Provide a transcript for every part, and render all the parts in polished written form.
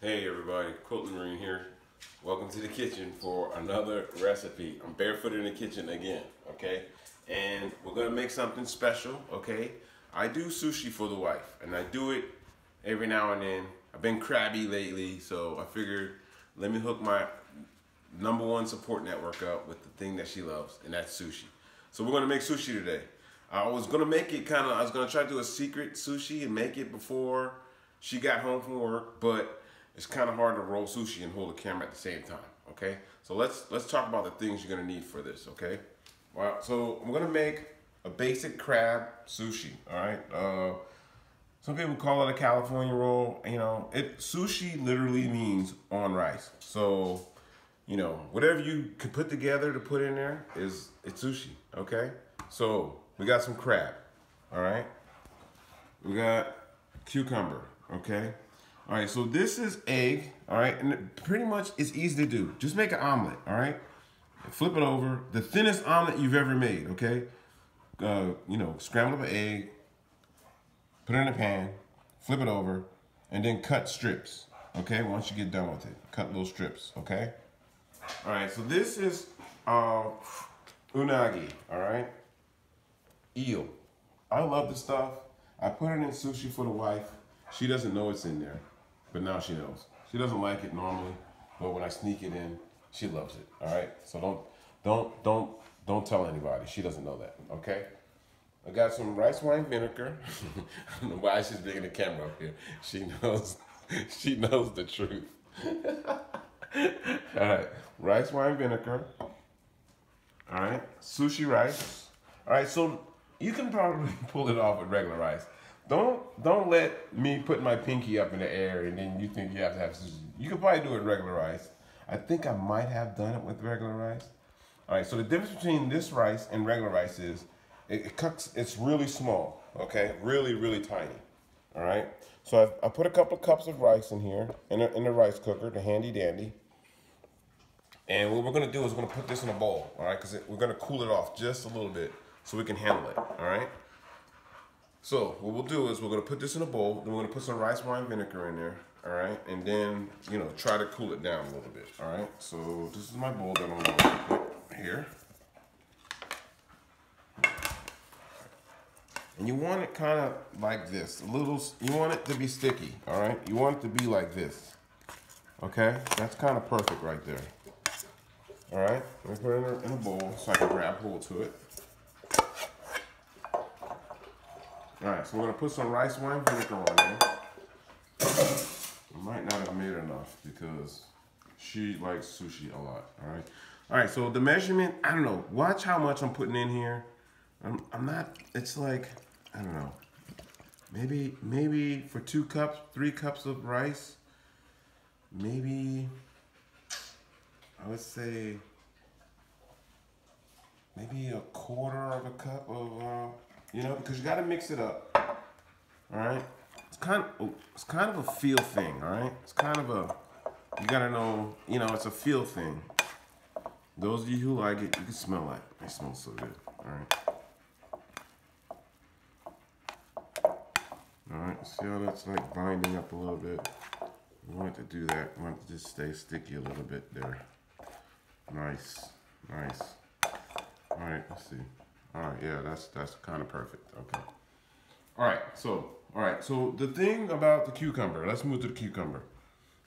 Hey everybody, Quilting Marine here. Welcome to the kitchen for another recipe. I'm barefoot in the kitchen again, okay? And we're gonna make something special, okay? I do sushi for the wife, and I do it every now and then. I've been crabby lately, so I figured let me hook my #1 support network up with the thing that she loves, and that's sushi. So we're gonna make sushi today. I was gonna make it I was gonna try to do a secret sushi and make it before she got home from work, but it's kind of hard to roll sushi and hold the camera at the same time, okay? So let's talk about the things you're gonna need for this, okay? Well, so I'm gonna make a basic crab sushi, all right? Some people call it a California roll, you know. Sushi literally means on rice. So, you know, whatever you can put together to put in there it's sushi, okay? So we got some crab, all right? We got cucumber, okay? All right, so this is egg, all right? And pretty much it's easy to do. Just make an omelet, all right? Flip it over, the thinnest omelet you've ever made, okay? You know, scramble up an egg, put it in a pan, flip it over, and then cut strips, okay? Once you get done with it, cut little strips, okay? All right, so this is unagi, all right? Eel. I love this stuff. I put it in sushi for the wife. She doesn't know it's in there, but now she knows. She doesn't like it normally, but when I sneak it in, she loves it. All right. So don't tell anybody. She doesn't know that. Okay. I got some rice wine vinegar. I don't know why she's bringing the camera up here. She knows. She knows the truth. All right. Rice wine vinegar. All right. Sushi rice. All right. So you can probably pull it off with regular rice. Don't let me put my pinky up in the air and then you think you have to have sushi. You can probably do it with regular rice. I think I might have done it with regular rice. All right, so the difference between this rice and regular rice is it's really small, okay? Really, really tiny, all right? So I put a couple of cups of rice in here, in the rice cooker, the handy dandy. And what we're gonna do is we're gonna put this in a bowl, all right? Because we're gonna cool it off just a little bit so we can handle it, all right? So what we'll do is we're gonna put this in a bowl, then we're gonna put some rice wine vinegar in there, all right? And then, you know, try to cool it down a little bit, all right? So this is my bowl that I'm gonna put here. And you want it kind of like this, you want it to be sticky, all right? You want it to be like this, okay? That's kind of perfect right there. All right, let me put it in a bowl so I can grab hold to it. All right, so we're gonna put some rice wine vinegar on there. I might not have made enough because she likes sushi a lot, all right? All right, so the measurement, I don't know. Watch how much I'm putting in here. I'm not, it's like, I don't know. Maybe for 2 cups, 3 cups of rice, maybe, I would say, maybe a 1/4 cup of, you know, because you got to mix it up, all right? It's kind of a feel thing, all right? It's kind of a, you got to know, you know, it's a feel thing. Those of you who like it, you can smell it. It smells so good, all right? All right, see how that's like binding up a little bit? We want it to do that. We want it to just stay sticky a little bit there. Nice, nice. All right, let's see. All right, yeah, that's kind of perfect. Okay. All right, so the thing about the cucumber, let's move to the cucumber.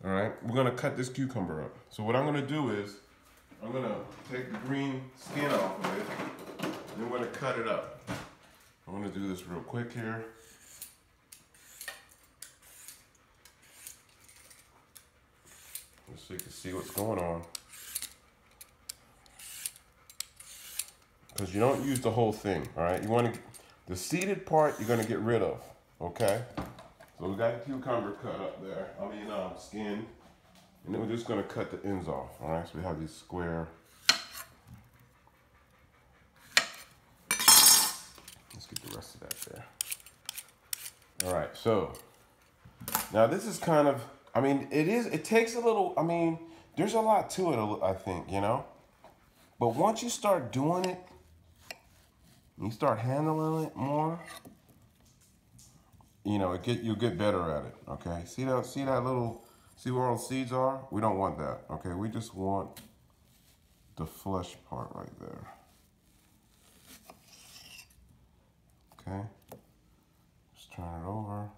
All right, we're gonna cut this cucumber up. So what I'm gonna do is, I'm gonna take the green skin off of it, and we're gonna cut it up. I'm gonna do this real quick here. Just so you can see what's going on. Because you don't use the whole thing, all right? You want to, the seeded part you're gonna get rid of, okay? So we got the cucumber cut up there, skin. And then we're just gonna cut the ends off, all right? So we have these square. Let's get the rest of that there. All right, so now this is kind of, it takes a little, there's a lot to it, I think, you know? But once you start doing it, you start handling it more, you know, you'll get better at it. Okay, see that See where all the seeds are? We don't want that, okay? We just want the flesh part right there. Okay, just turn it over.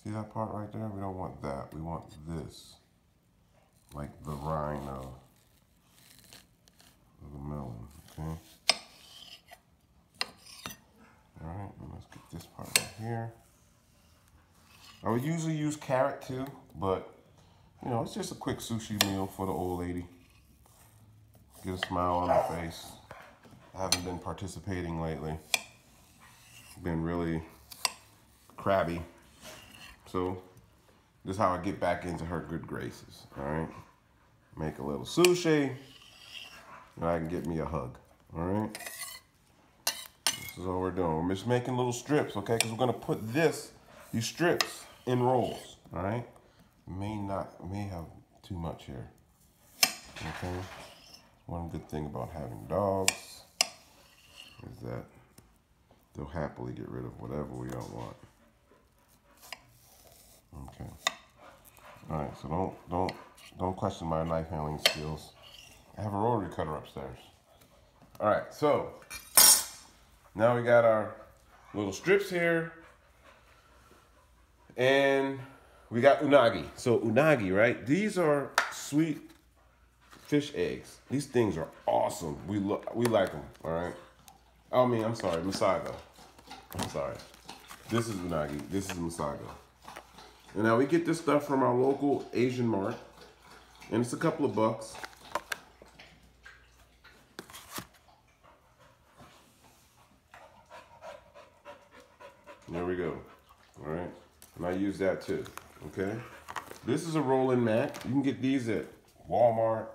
See that part right there? We don't want that. We want this, like the rind of the melon, okay? All right, and let's get this part right here. I would usually use carrot too, but you know, it's just a quick sushi meal for the old lady. Get a smile on her face. I haven't been participating lately. Been really crabby. So this is how I get back into her good graces, all right? Make a little sushi, and I can get me a hug, all right? This is all we're doing. We're just making little strips, okay? Because we're gonna put these strips in rolls, all right? May have too much here, okay? One good thing about having dogs is that they'll happily get rid of whatever we don't want. Okay. All right, so don't question my knife handling skills. I have a rotary cutter upstairs. All right, so now we got our little strips here, and we got unagi. So unagi, right? These are sweet fish eggs. These things are awesome. We like them. All right. I mean, I'm sorry, Masago. I'm sorry. This is unagi. This is Masago. And now we get this stuff from our local Asian mart, and it's a couple of bucks. There we go. All right. And I use that too. Okay. This is a rolling mat. You can get these at Walmart.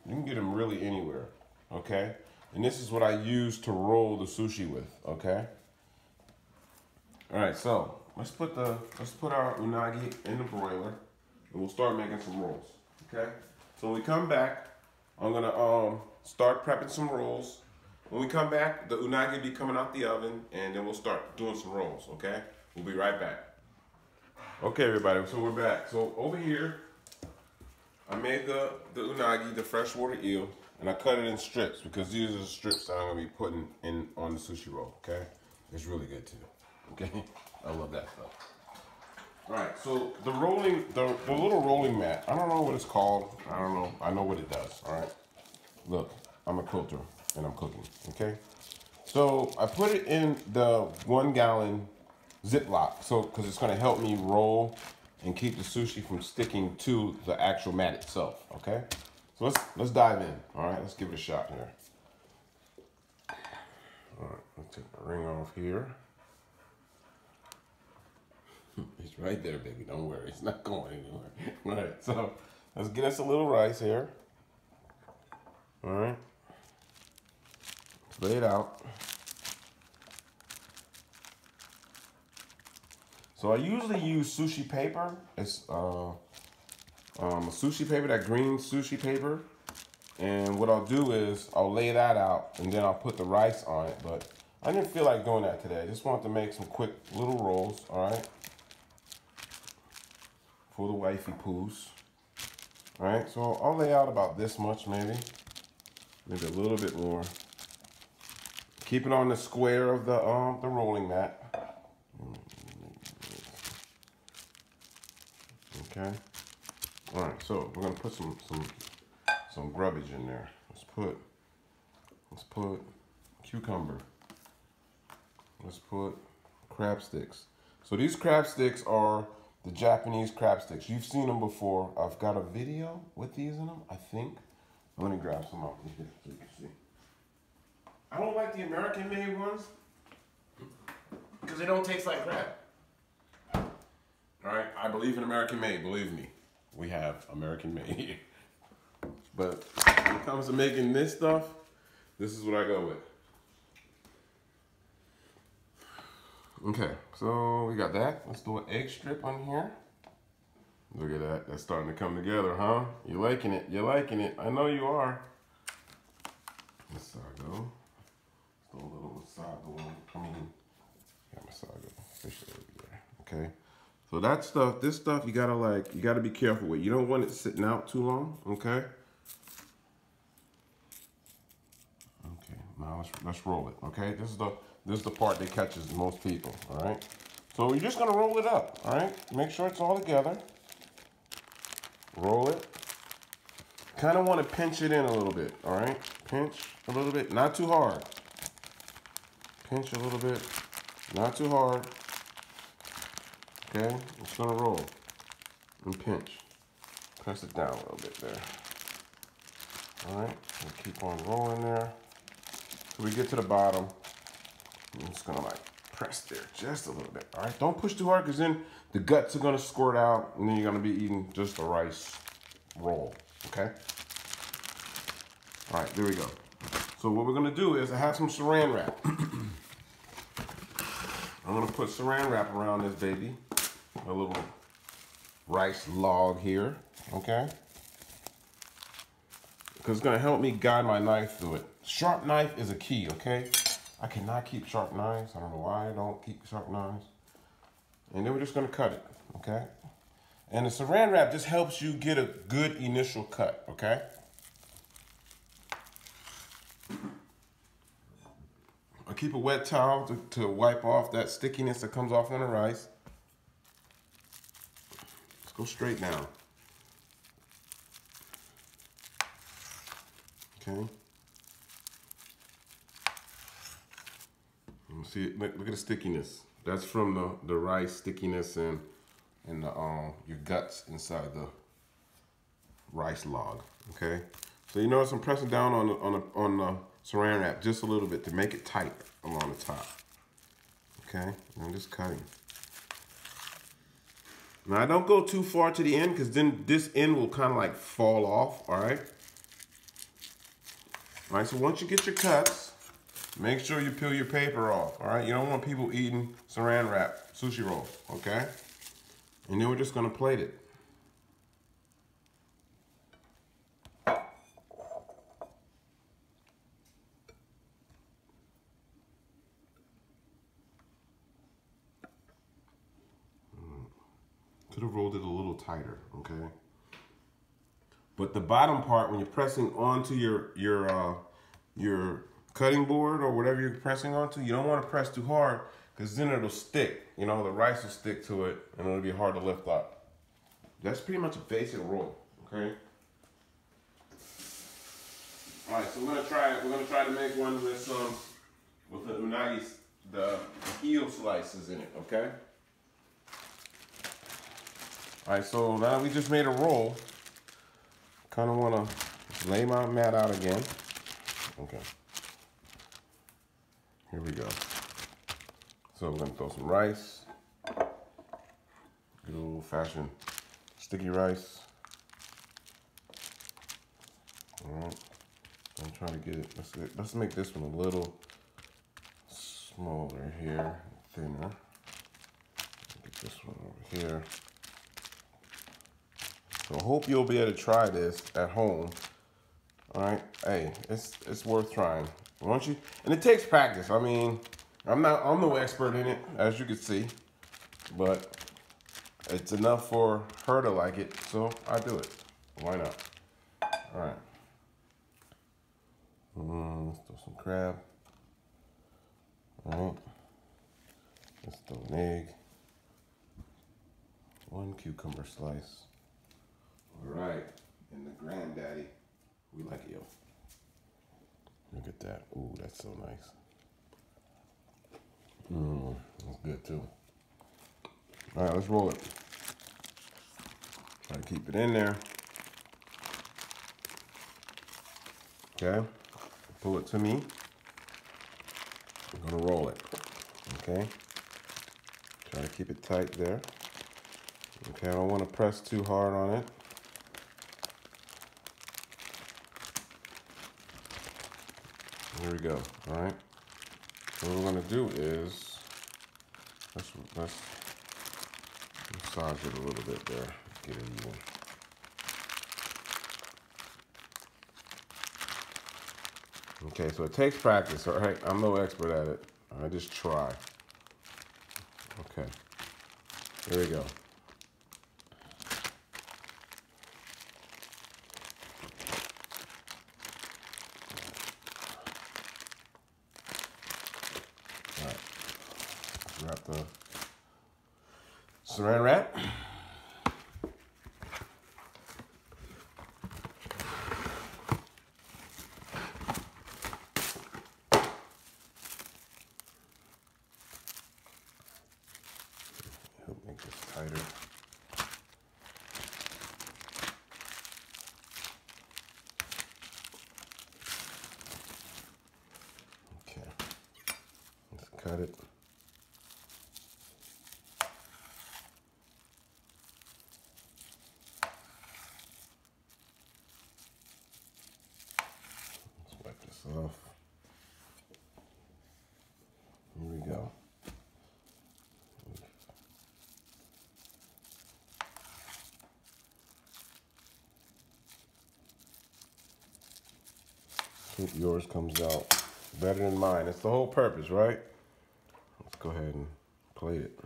You can get them really anywhere. Okay. And this is what I use to roll the sushi with. Okay. All right. So let's put our unagi in the broiler, and we'll start making some rolls. Okay. So when we come back, I'm gonna start prepping some rolls. When we come back, the unagi will be coming out the oven, and then we'll start doing some rolls, okay? We'll be right back. Okay, everybody, so we're back. So over here, I made the unagi, the freshwater eel, and I cut it in strips because these are the strips that I'm gonna be putting in on the sushi roll, okay? It's really good too, okay? I love that stuff. All right, so the little rolling mat, I don't know what it's called. I don't know, I know what it does, all right? Look, I'm a quilter. And I'm cooking, okay? So I put it in the 1 gallon Ziploc, because it's gonna help me roll and keep the sushi from sticking to the actual mat itself, okay? So let's dive in, all right? Let's give it a shot here. All right, let's take the ring off here. It's right there, baby, don't worry, it's not going anywhere. All right, so let's get us a little rice here, all right? Lay it out. So I usually use sushi paper. It's a sushi paper, that green sushi paper. And what I'll do is I'll lay that out, and then I'll put the rice on it. But I didn't feel like doing that today. I just wanted to make some quick little rolls, all right? For the wifey poos. All right, so I'll lay out about this much maybe a little bit more. Keep it on the square of the rolling mat. Okay. All right. So we're gonna put some grubbage in there. Let's put cucumber. Let's put crab sticks. So these crab sticks are the Japanese crab sticks. You've seen them before. I've got a video with these in them, I think. Let me grab some out here so you can see. I don't like the American-made ones because they don't taste like crab. All right, I believe in American-made. Believe me, we have American-made. But when it comes to making this stuff, this is what I go with. Okay, so we got that. Let's do an egg strip on here. Look at that. That's starting to come together, huh? You liking it? You're liking it. I know you are. Masago. A little Masago. Masago fish over there. Okay. So that stuff, this stuff, you gotta be careful with. You don't want it sitting out too long, okay? Okay, now let's roll it, okay? This is the part that catches most people, all right? So you're just gonna roll it up, all right? Make sure it's all together. Roll it. Kind of want to pinch it in a little bit, all right? Pinch a little bit, not too hard. Pinch a little bit, not too hard. Okay, it's gonna roll and pinch. Press it down a little bit there. All right, and keep on rolling there. So we get to the bottom. I'm just gonna like press there just a little bit. All right, don't push too hard because then the guts are gonna squirt out and then you're gonna be eating just a rice roll, okay? All right, there we go. So what we're gonna do is I have some saran wrap. I'm gonna put saran wrap around this baby. A little rice log here, okay? Because it's gonna help me guide my knife through it. Sharp knife is a key, okay? I cannot keep sharp knives. I don't know why I don't keep sharp knives. And then we're just gonna cut it, okay? And the saran wrap just helps you get a good initial cut, okay? I keep a wet towel to wipe off that stickiness that comes off on the rice. Let's go straight down. Okay. See, look at the stickiness. That's from the rice stickiness and the your guts inside the rice log. Okay. So you notice I'm pressing down on the saran wrap just a little bit to make it tight along the top. Okay. And I'm just cutting. Now I don't go too far to the end because then this end will kind of like fall off. All right. All right. So once you get your cuts, make sure you peel your paper off, all right? You don't want people eating saran wrap sushi rolls, okay? And then we're just gonna plate it. Could have rolled it a little tighter, okay? But the bottom part, when you're pressing onto your cutting board or whatever you're pressing onto, you don't want to press too hard because then it'll stick. You know, the rice will stick to it and it'll be hard to lift up. That's pretty much a basic roll, okay? All right, so we're gonna try to make one with the unagi, the eel slices in it, okay? All right, so now we just made a roll. Kind of want to lay my mat out again. Okay. Here we go. So we're gonna throw some rice. Good old-fashioned sticky rice. All right. I'm trying to get it. Let's make this one a little smaller here, thinner. Get this one over here. So I hope you'll be able to try this at home. All right, hey, it's worth trying. Once you, and it takes practice. I mean, I'm no expert in it, as you can see, but it's enough for her to like it, so I do it. Why not? All right. Let's throw some crab. All right. Let's throw an egg. 1 cucumber slice. All right, and the granddaddy, we like eel. Look at that. Ooh, that's so nice. That's good too. All right, let's roll it. Try to keep it in there. Okay, pull it to me. I'm gonna roll it. Okay, try to keep it tight there. Okay, I don't want to press too hard on it. Here we go, all right? So what we're gonna do is, let's massage it a little bit there, get it even. Okay, so it takes practice, all right? I'm no expert at it. I just try. Okay, There we go. All right. Wrap the saran wrap. Make this tighter. Okay. Let's cut it. Let's wipe this off. Here we go. Hope yours comes out better than mine. That's the whole purpose, right? Let's go ahead and plate it.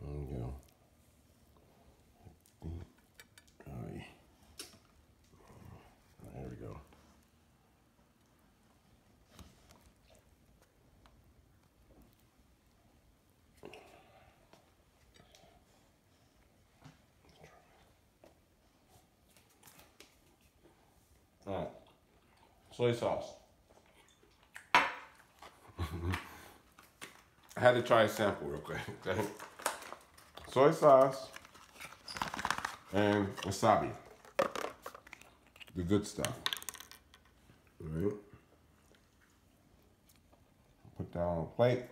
There we go. There we go. All right, soy sauce. I had to try a sample real quick. Okay? Soy sauce and wasabi, the good stuff. All right. Put that on a plate.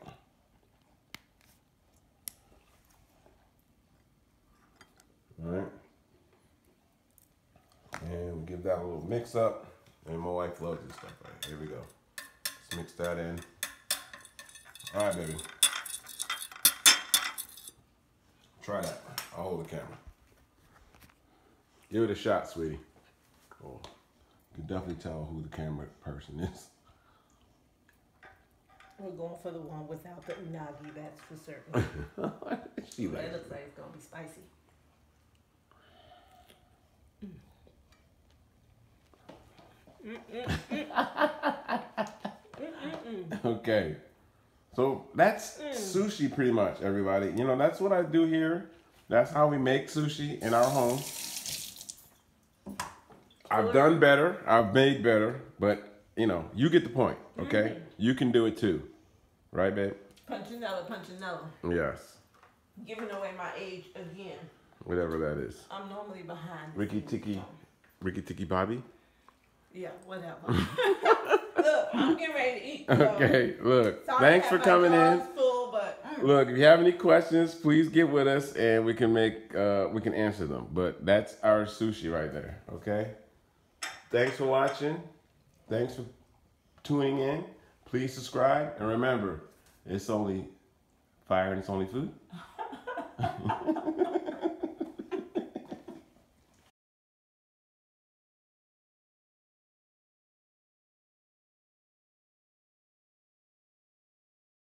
All right. And we'll give that a little mix up. And my wife loves this stuff. Right, here we go. Let's mix that in. All right, baby. Try that. I'll hold the camera. Give it a shot, sweetie. Oh, you can definitely tell who the camera person is. We're going for the one without the unagi, that's for certain. She likes it looks like it's going to be spicy. Okay, so that's sushi pretty much, everybody. You know, that's what I do here. That's how we make sushi in our home. I've done better. I've made better. But, you know, you get the point, okay? You can do it too. Right, babe? Punchinella, punchinella. Yes. Giving away my age again. Whatever that is. I'm normally behind. Ricky Tiki Bobby? Yeah, whatever. Look, I'm getting ready to eat. So. Okay, look. Sorry, thanks for coming in. Full, but, Look, if you have any questions, please get with us and we can answer them. But that's our sushi right there, okay? Thanks for watching. Thanks for tuning in. Please subscribe. And remember, it's only fire and it's only food.